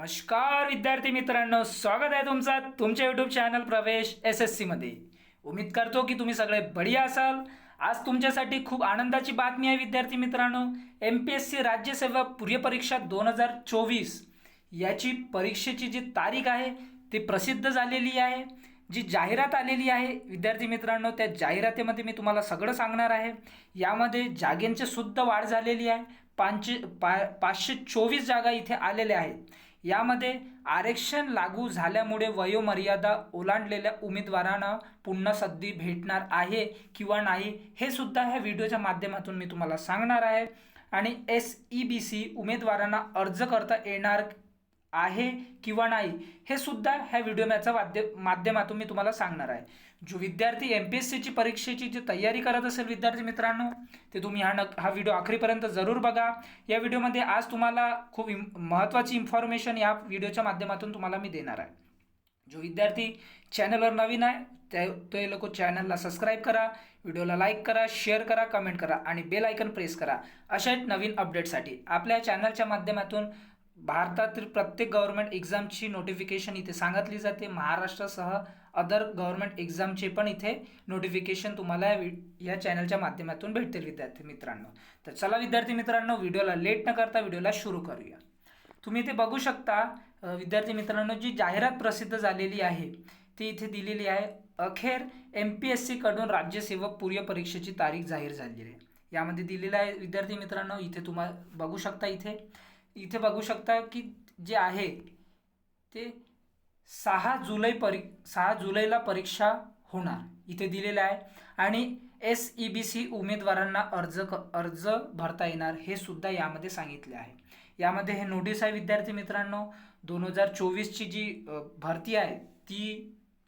नमस्कार विद्यार्थी मित्रांनो, स्वागत आहे तुमच्या यूट्यूब चॅनल प्रवेश SSC मध्ये। उम्मीद करतो की तुम्ही सगळे बढिया असाल। आज तुमच्यासाठी खूप आनंदाची बातमी आहे विद्यार्थी मित्रांनो। MPSC राज्यसेवा पूर्व परीक्षा 2024 याची परीक्षेची जी तारीख आहे ती प्रसिद्ध झालेली आहे। जी जाहिरात आलेली आहे विद्यार्थी मित्रांनो, त्या जाहिरातीमध्ये मी तुम्हाला सगळं सांगणार आहे। यामध्ये जागांची सुद्धा वाढ झालेली आहे। 524 जागा इथे आलेल्या आहेत। यामध्ये आरक्षण लागू झाल्यामुळे वयोमर्यादा ओलांडलेल्या उमेदवारांना पुन्हा संधी भेटणार आहे किंवा नाही हे सुद्धा ह्या व्हिडिओच्या माध्यमातून मी तुम्हाला सांगणार आहे। आणि SEBC उमेदवारांना अर्ज करता येणार आहे किंवा नाही हे सुद्धा ह्या व्हिडिओच्या माध्यमातून मी तुम्हाला सांगणार आहे। जो विद्यार्थी MPSC ची परीक्षेची जी तयारी करत असेल विद्यार्थी मित्रांनो, ते तुम्ही हा व्हिडिओ आखरीपर्यंत जरूर बघा। या व्हिडिओमध्ये आज तुम्हाला खूप महत्त्वाची इन्फॉर्मेशन या व्हिडिओच्या माध्यमातून तुम्हाला मी देणार आहे। जो विद्यार्थी चॅनलवर नवीन आहे ते लोक चॅनलला सबस्क्राईब करा, व्हिडिओला लाईक करा, शेअर करा, कमेंट करा आणि बेल आयकन प्रेस करा अशा नवीन अपडेटसाठी। आपल्या चॅनलच्या माध्यमातून भारतातील प्रत्येक गव्हर्नमेंट एक्झामची नोटिफिकेशन इथे सांगितली जाते। महाराष्ट्रासह अदर गव्हर्नमेंट एक्झामचे पण इथे नोटिफिकेशन तुम्हाला या चॅनलच्या माध्यमातून भेटतील विद्यार्थी मित्रांनो। तर चला विद्यार्थी मित्रांनो, व्हिडिओला लेट न करता व्हिडिओला सुरू करूया। तुम्ही इथे बघू शकता विद्यार्थी मित्रांनो, जी जाहिरात प्रसिद्ध झालेली आहे ती इथे दिलेली आहे। अखेर MPSC कडून राज्यसेवा पूर्व परीक्षेची तारीख जाहीर झालेली आहे। यामध्ये दिलेलं आहे विद्यार्थी मित्रांनो, इथे तुम्हाला बघू शकता इथे बघू शकता की जे आहे ते 6 जुलैला परीक्षा होणार इथे दिलेलं आहे। आणि SEBC उमेदवारांना अर्ज भरता येणार हे सुद्धा यामध्ये सांगितले आहे। यामध्ये हे नोटीस आहे विद्यार्थी मित्रांनो, 2024ची जी भरती आहे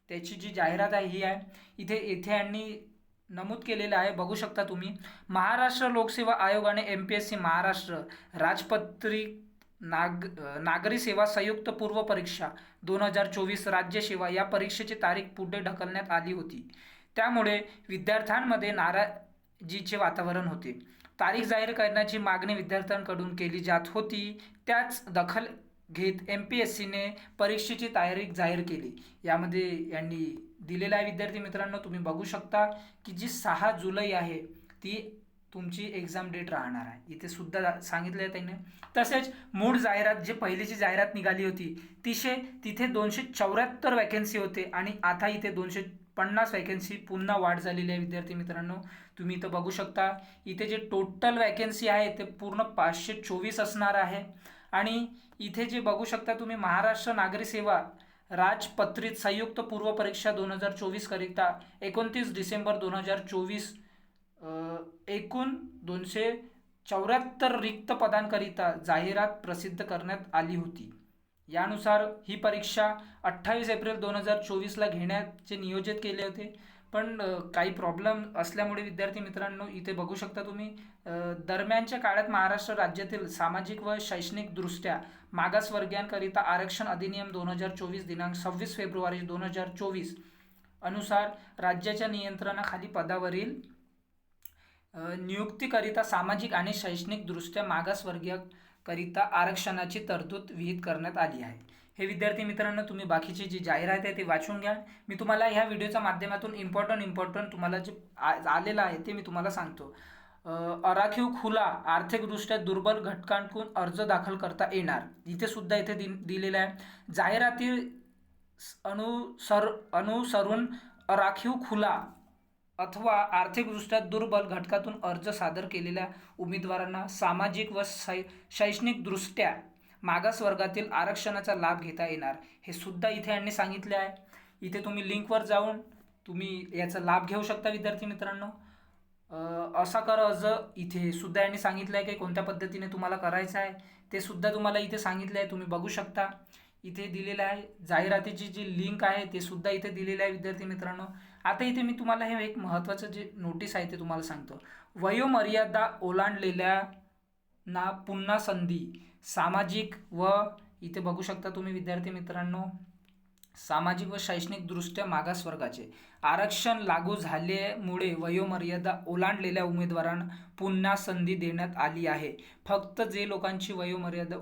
त्याची जी जाहिरात आहे ही आहे। इथे यांनी नमूद केलेलं आहे, बघू शकता तुम्ही। महाराष्ट्र लोकसेवा आयोगाने MPSC महाराष्ट्र राजपत्रित नागरी सेवा संयुक्त पूर्व परीक्षा 2024 राज्यसेवा या परीक्षेची तारीख पुढे ढकलण्यात आली होती। त्यामुळे विद्यार्थ्यांमध्ये नाराजीचे वातावरण होते। तारीख जाहीर करण्याची मागणी विद्यार्थ्यांकडून केली जात होती। त्याच दखल घेत MPSCने परीक्षेची तारीख जाहीर केली। यामध्ये यांनी दिलेला आहे विद्यार्थी मित्रांनो, तुम्ही बघू शकता की जी 6 जुलै आहे ती तुमची एक्झाम डेट राहणार आहे। इथे सुद्धा सांगितलं आहे त्यांनी। तसेच मूळ जाहिरात जे पहिलीची जाहिरात निघाली होती तिथे 274 वॅकन्सी होते आणि आता इथे 250 वॅकन्सी पुन्हा वाढ झालेली आहे विद्यार्थी मित्रांनो। तुम्ही इथं बघू शकता इथे जे टोटल वॅकन्सी आहे ते पूर्ण 524 असणार आहे। आणि इथे जे बघू शकता तुम्ही, महाराष्ट्र नागरी सेवा राजपत्रित संयुक्त पूर्व परीक्षा 2024 करिता 29 डिसेंबर 2024 एकूण 274 रिक्त पदांकरिता जाहिरात प्रसिद्ध करण्यात आली होती। यानुसार ही परीक्षा 28 एप्रिल 2024ला घेण्याचे नियोजित केले होते, पण काही प्रॉब्लेम असल्यामुळे विद्यार्थी मित्रांनो इथे बघू शकता तुम्ही, दरम्यानच्या काळात महाराष्ट्र राज्यातील सामाजिक व शैक्षणिक दृष्ट्या मागासवर्गीयांकरिता आरक्षण अधिनियम 2024 दिनांक 26 फेब्रुवारी 2024 अनुसार राज्याच्या नियंत्रणाखाली पदावरील नियुक्तीकरिता सामाजिक आणि शैक्षणिक दृष्ट्या मागासवर्गीयांकरिता आरक्षणाची तरतूद विहित करण्यात आली आहे। हे विद्यार्थी मित्रांनो, तुम्ही बाकीची जी जाहिरात आहे ती वाचून घ्या। मी तुम्हाला ह्या व्हिडिओच्या माध्यमातून इम्पॉर्टंट तुम्हाला जे आलेलं आहे ते मी तुम्हाला सांगतो। आराखीव खुला आर्थिकदृष्ट्या दुर्बल घटकांकडून अर्ज दाखल करता येणार इथे सुद्धा दिलेलं आहे। जाहिराती अनुसरून आराखीव खुला अथवा आर्थिकदृष्ट्या दुर्बल घटकातून अर्ज सादर केलेल्या उमेदवारांना सामाजिक व शैक्षणिक दृष्ट्या मागास वर्गातील आरक्षणाचा लाभ घेता येणार हे सुद्धा इथे यांनी सांगितले आहे। इथे तुम्ही लिंकवर जाऊन तुम्ही याचा लाभ घेऊ शकता विद्यार्थी मित्रांनो। असा कर अर्ज इथे सुद्धा यांनी सांगितलं आहे की कोणत्या पद्धतीने तुम्हाला करायचं आहे ते सुद्धा तुम्हाला इथे सांगितलं आहे, तुम्ही बघू शकता। इथे दिलेलं आहे जाहिरातीची जी लिंक आहे ते सुद्धा इथे दिलेलं आहे विद्यार्थी मित्रांनो। आता इथे मी तुम्हाला हे एक महत्त्वाचं जे नोटीस आहे ते तुम्हाला सांगतो। वयोमर्यादा ओलांडलेल्यांना पुन्हा संधी, सामाजिक व इथे बघू शकता तुम्ही विद्यार्थी मित्रांनो, सामाजिक व शैक्षणिक दृष्ट्या मागासवर्गाचे आरक्षण लागू झाल्यामुळे वयोमर्यादा ओलांडलेल्या उमेदवारांना पुन्हा संधी देण्यात आली आहे। फक्त जे लोकांची वयोमर्यादा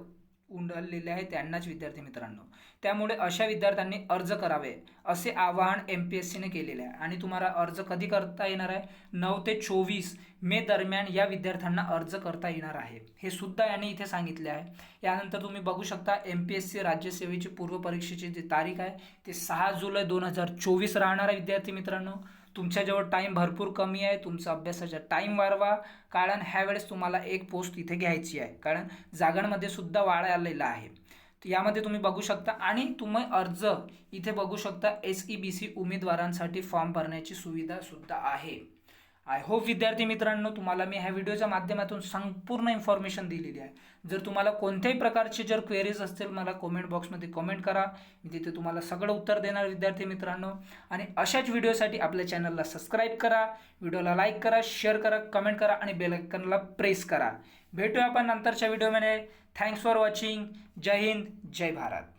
उडलेले आहे त्यांनाच विद्यार्थी मित्रांनो. त्यामुळे अशा विद्यार्थ्यांनी अर्ज करावे असे आवाहन MPSCने केलेले आहे. आणि तुम्हाला अर्ज कधी करता येणार आहे? 9 ते 24 मे दरम्यान या विद्यार्थ्यांना अर्ज करता येणार आहे, हे सुद्धा यांनी इथे सांगितले आहे. यानंतर तुम्ही बघू शकता MPSC राज्यसेवेची पूर्व परीक्षेची जी तारीख आहे ते 6 जुलै 2024 राहणार आहे विद्यार्थी मित्रांनो. तुमच्याजवळ टाईम भरपूर कमी आहे, तुमचा अभ्यासाचा टाईम वाढवा, कारण ह्यावेळेस तुम्हाला एक पोस्ट इथे घ्यायची आहे, कारण जागांमध्ये सुद्धा वाढ आलेला आहे. यामध्ये तुम्ही बघू शकता. आणि तुम्ही अर्ज इथे बघू शकता, SEBC उमेदवारांसाठी फॉर्म भरण्याची सुविधा सुद्धा आहे. आय होप विद्यार्थी मित्रांनो तुम्हाला मी ह्या व्हिडिओच्या माध्यमातून संपूर्ण इन्फॉर्मेशन दिलेली आहे. जर तुम्हाला कोणत्याही प्रकारचे जर क्वेरीज असतील मला कमेंट बॉक्समध्ये कमेंट करा, मी तिथे तुम्हाला सगळं उत्तर देणार विद्यार्थी मित्रांनो. आणि अशाच व्हिडिओसाठी आपल्या चॅनलला सबस्क्राईब करा, व्हिडिओला लाईक करा, शेअर करा, कमेंट करा आणि बेल आयकॉनला प्रेस करा. भेटूया आपण नंतरच्या व्हिडिओमध्ये. Thanks for watching. जय हिंद, जय भारत.